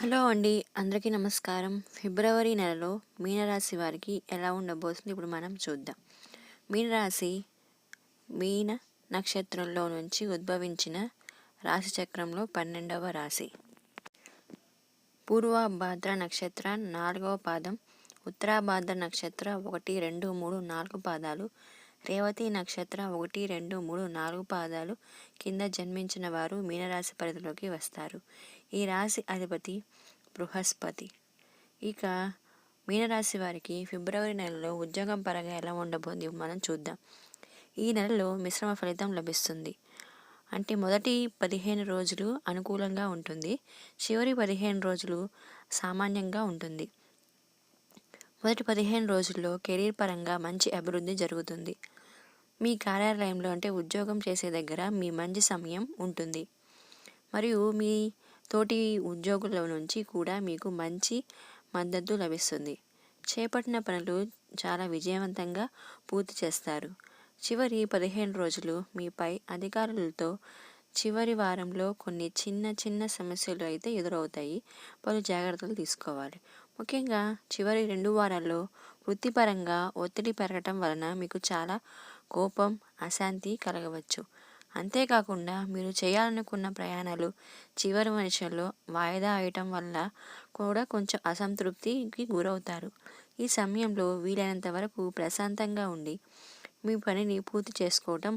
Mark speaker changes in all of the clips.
Speaker 1: Hello అండి, అందరికీ నమస్కారం. ఫిబ్రవరి నెలలో మీనరాశి వారికి ఎలా ఉండబోతుంది ఇప్పుడు మనం చూద్దాం. మీనరాశి మీన నక్షత్రంలో నుంచి ఉద్భవించిన రాశి చక్రంలో 12వ రాశి. పూర్వభాద్ర నక్షత్ర 4వ పాదం, ఉత్తరాభాద్ర నక్షత్ర 1, 2, 3, 4 పాదాలు, రేవతి నక్షత్ర 1, 2, 3, 4 పాదాలు కింద జన్మించిన వారు మీనరాశి పరిధిలోకి వస్తారు. ఈ రాశి అధిపతి బృహస్పతి. ఇక మీనరాశి వారికి ఫిబ్రవరి నెలలో ఉద్యోగం పరంగా ఎలా ఉండబోతుంది మనం చూద్దాం. ఈ నెలలో మిశ్రమ ఫలితం లభిస్తుంది. అంటే మొదటి 15 రోజులు అనుకూలంగా ఉంటుంది, చివరి 15 రోజులు సామాన్యంగా ఉంటుంది. మొదటి 15 రోజుల్లో కెరీర్ పరంగా మంచి అభివృద్ధి జరుగుతుంది. మీ కార్యాలయంలో అంటే ఉద్యోగం చేసే దగ్గర మీ మంచి సమయం ఉంటుంది. మరియు మీ తోటి ఉద్యోగుల నుంచి కూడా మీకు మంచి మద్దతు లభిస్తుంది. చేపట్టిన పనులు చాలా విజయవంతంగా పూర్తి చేస్తారు. చివరి 15 రోజులు మీపై అధికారులతో చివరి వారంలో కొన్ని చిన్న సమస్యలు అయితే ఎదురవుతాయి. పలు జాగ్రత్తలు తీసుకోవాలి. ముఖ్యంగా చివరి 2 వారాల్లో వృత్తిపరంగా ఒత్తిడి పెరగటం వలన మీకు చాలా కోపం, అశాంతి కలగవచ్చు. అంతేకాకుండా మీరు చేయాలనుకున్న ప్రయాణాలు చివరి నిమిషంలో వాయిదా వేయటం వల్ల కూడా కొంచెం అసంతృప్తికి గురవుతారు. ఈ సమయంలో వీలైనంత వరకు ప్రశాంతంగా ఉండి మీ పనిని పూర్తి చేసుకోవటం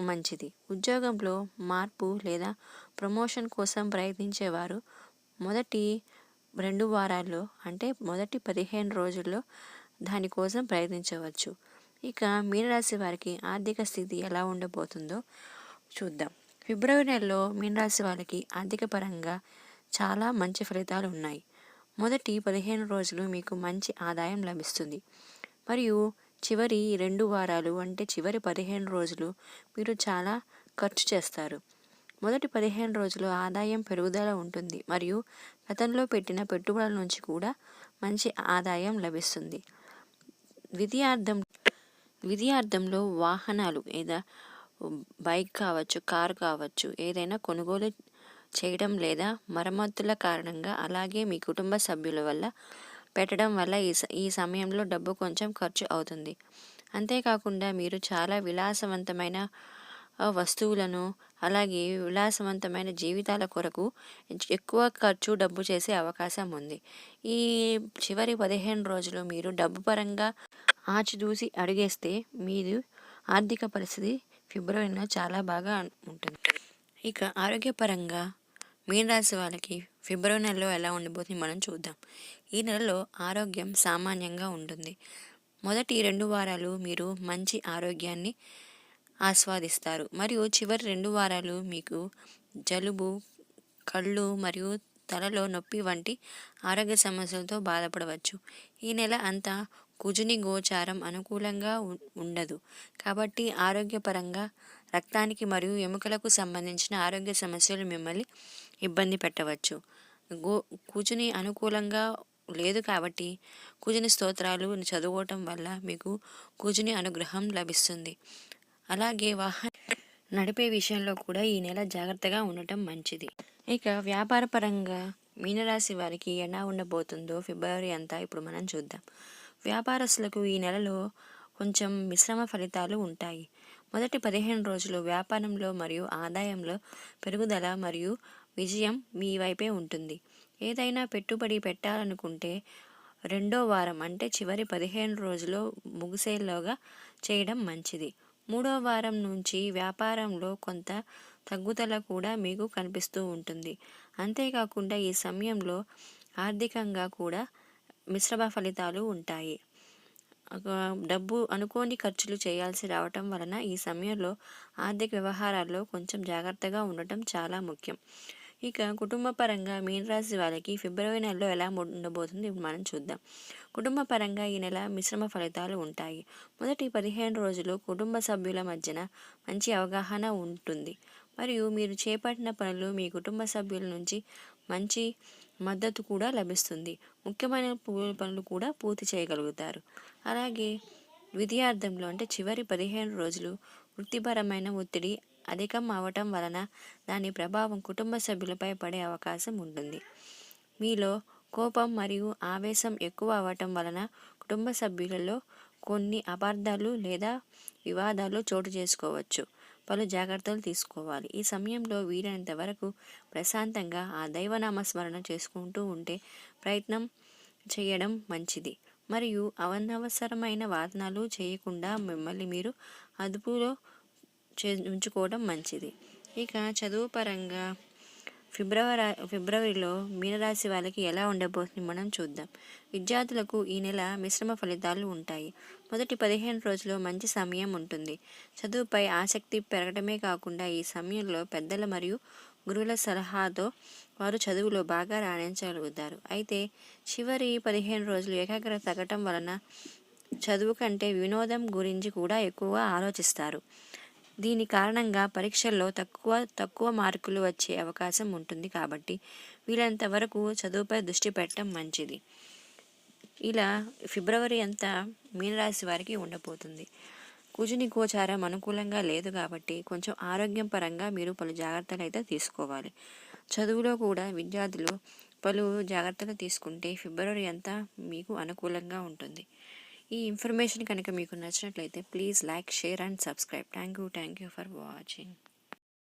Speaker 1: మంచిది. ఉద్యోగంలో మార్పు లేదా ప్రమోషన్ కోసం ప్రయత్నించేవారు మొదటి 2 వారాల్లో అంటే మొదటి 15 రోజుల్లో దానికోసం ప్రయత్నించవచ్చు. ఇక మీనరాశి వారికి ఆర్థిక స్థితి ఎలా ఉండబోతుందో చూద్దాం. ఫిబ్రవరి నెలలో మీనరాశి వారికి ఆర్థిక పరంగా చాలా మంచి ఫలితాలు ఉన్నాయి. మొదటి 15 రోజులు మీకు మంచి ఆదాయం లభిస్తుంది. మరియు చివరి 2 వారాలు అంటే చివరి 15 రోజులు మీరు చాలా ఖర్చు చేస్తారు. మొదటి 15 రోజులు ఆదాయం పెరుగుదల ఉంటుంది మరియు గతంలో పెట్టిన పెట్టుబడుల నుంచి కూడా మంచి ఆదాయం లభిస్తుంది. ద్వితీయార్థంలో వాహనాలు లేదా బైక్ కావచ్చు, కారు కావచ్చు, ఏదైనా కొనుగోలు చేయడం లేదా మరమ్మతుల కారణంగా అలాగే మీ కుటుంబ సభ్యుల వల్ల పెట్టడం వల్ల ఈ సమయంలో డబ్బు కొంచెం ఖర్చు అవుతుంది. అంతేకాకుండా మీరు చాలా విలాసవంతమైన వస్తువులను అలాగే విలాసవంతమైన జీవితాల కొరకు ఎక్కువ ఖర్చు డబ్బు చేసే అవకాశం ఉంది. ఈ చివరి 15 రోజులు మీరు డబ్బు పరంగా ఆచితూచి అడుగేస్తే మీరు ఆర్థిక పరిస్థితి ఫిబ్రవరిలో చాలా బాగా ఉంటుంది. ఇక ఆరోగ్యపరంగా మీనరాశి వాళ్ళకి ఫిబ్రవరి నెలలో ఎలా ఉండబోతుంది మనం చూద్దాం. ఈ నెలలో ఆరోగ్యం సామాన్యంగా ఉంటుంది. మొదటి 2 వారాలు మీరు మంచి ఆరోగ్యాన్ని ఆస్వాదిస్తారు మరియు చివరి 2 వారాలు మీకు జలుబు, కళ్ళు మరియు తలలో నొప్పి వంటి ఆరోగ్య సమస్యలతో బాధపడవచ్చు. ఈ నెల అంతా కుజుని గోచారం అనుకూలంగా ఉండదు కాబట్టి ఆరోగ్యపరంగా రక్తానికి మరియు ఎముకలకు సంబంధించిన ఆరోగ్య సమస్యలు మిమ్మల్ని ఇబ్బంది పెట్టవచ్చు. కుజుని అనుకూలంగా లేదు కాబట్టి కుజుని స్తోత్రాలు చదువుకోవటం వల్ల మీకు కుజుని అనుగ్రహం లభిస్తుంది. అలాగే వాహనం నడిపే విషయంలో కూడా ఈ నెల జాగ్రత్తగా ఉండటం మంచిది. ఇక వ్యాపార పరంగా మీనరాశి వారికి ఎలా ఉండబోతుందో ఫిబ్రవరి అంతా ఇప్పుడు మనం చూద్దాం. వ్యాపారస్తులకు ఈ నెలలో కొంచెం మిశ్రమ ఫలితాలు ఉంటాయి. మొదటి 15 రోజులు వ్యాపారంలో మరియు ఆదాయంలో పెరుగుదల మరియు విజయం మీ వైపే ఉంటుంది. ఏదైనా పెట్టుబడి పెట్టాలనుకుంటే 2వ వారం అంటే చివరి 15 రోజులు ముగిసేలోగా చేయడం మంచిది. 3వ వారం నుంచి వ్యాపారంలో కొంత తగ్గుదల కూడా మీకు కనిపిస్తూ ఉంటుంది. అంతేకాకుండా ఈ సమయంలో ఆర్థికంగా కూడా మిశ్రమ ఫలితాలు ఉంటాయి. డబ్బు అనుకోని ఖర్చులు చేయాల్సి రావటం వలన ఈ సమయంలో ఆర్థిక వ్యవహారాల్లో కొంచెం జాగ్రత్తగా ఉండటం చాలా ముఖ్యం. ఇక కుటుంబ పరంగా మీనరాశి వాళ్ళకి ఫిబ్రవరి నెలలో ఎలా ఉండబోతుంది మనం చూద్దాం. కుటుంబ పరంగా ఈ నెల మిశ్రమ ఫలితాలు ఉంటాయి. మొదటి 15 రోజులు కుటుంబ సభ్యుల మధ్యన మంచి అవగాహన ఉంటుంది మరియు మీరు చేపట్టిన పనులు మీ కుటుంబ సభ్యుల నుంచి మంచి మద్దతు కూడా లభిస్తుంది. ముఖ్యమైన పనులు కూడా పూర్తి చేయగలుగుతారు. అలాగే ద్వితీయార్థంలో అంటే చివరి 15 రోజులు వృత్తిపరమైన ఒత్తిడి అధికం అవటం వలన దాని ప్రభావం కుటుంబ సభ్యులపై పడే అవకాశం ఉంటుంది. మీలో కోపం మరియు ఆవేశం ఎక్కువ అవ్వటం వలన కుటుంబ సభ్యులలో కొన్ని అపార్థాలు లేదా వివాదాలు చోటు చేసుకోవచ్చు. పలు జాగ్రత్తలు తీసుకోవాలి. ఈ సమయంలో వీలైనంత వరకు ప్రశాంతంగా ఆ దైవనామస్మరణ చేసుకుంటూ ఉంటే ప్రయత్నం చేయడం మంచిది. మరియు అనవసరమైన వాదనలు చేయకుండా మిమ్మల్ని మీరు అదుపులో ఉంచుకోవడం మంచిది. ఇక చదువు పరంగా ఫిబ్రవరిలో మీనరాశి వాళ్ళకి ఎలా ఉండబోతుంది మనం చూద్దాం. విద్యార్థులకు ఈ నెల మిశ్రమ ఫలితాలు ఉంటాయి. మొదటి 15 రోజులు మంచి సమయం ఉంటుంది. చదువుపై ఆసక్తి పెరగడమే కాకుండా ఈ సమయంలో పెద్దల మరియు గురువుల సలహాతో వారు చదువులో బాగా రాణించగలుగుతారు. అయితే చివరి 15 రోజులు ఏకాగ్రత తగ్గటం వలన చదువు కంటే వినోదం గురించి కూడా ఎక్కువగా ఆలోచిస్తారు. దీని కారణంగా పరీక్షల్లో తక్కువ మార్కులు వచ్చే అవకాశం ఉంటుంది. కాబట్టి వీలంత వరకు చదువుపై దృష్టి పెట్టడం మంచిది. ఇలా ఫిబ్రవరి అంతా మీనరాశి వారికి ఉండబోతుంది. కుజుని గోచారం అనుకూలంగా లేదు కాబట్టి కొంచెం ఆరోగ్యం పరంగా మీరు పలు జాగ్రత్తలు అయితే తీసుకోవాలి. చదువులో కూడా విద్యార్థులు పలు జాగ్రత్తలు తీసుకుంటే ఫిబ్రవరి అంతా మీకు అనుకూలంగా ఉంటుంది. ఈ ఇన్ఫర్మేషన్ కనుక మీకు నచ్చినట్లయితే please like, share and subscribe. Thank you for watching.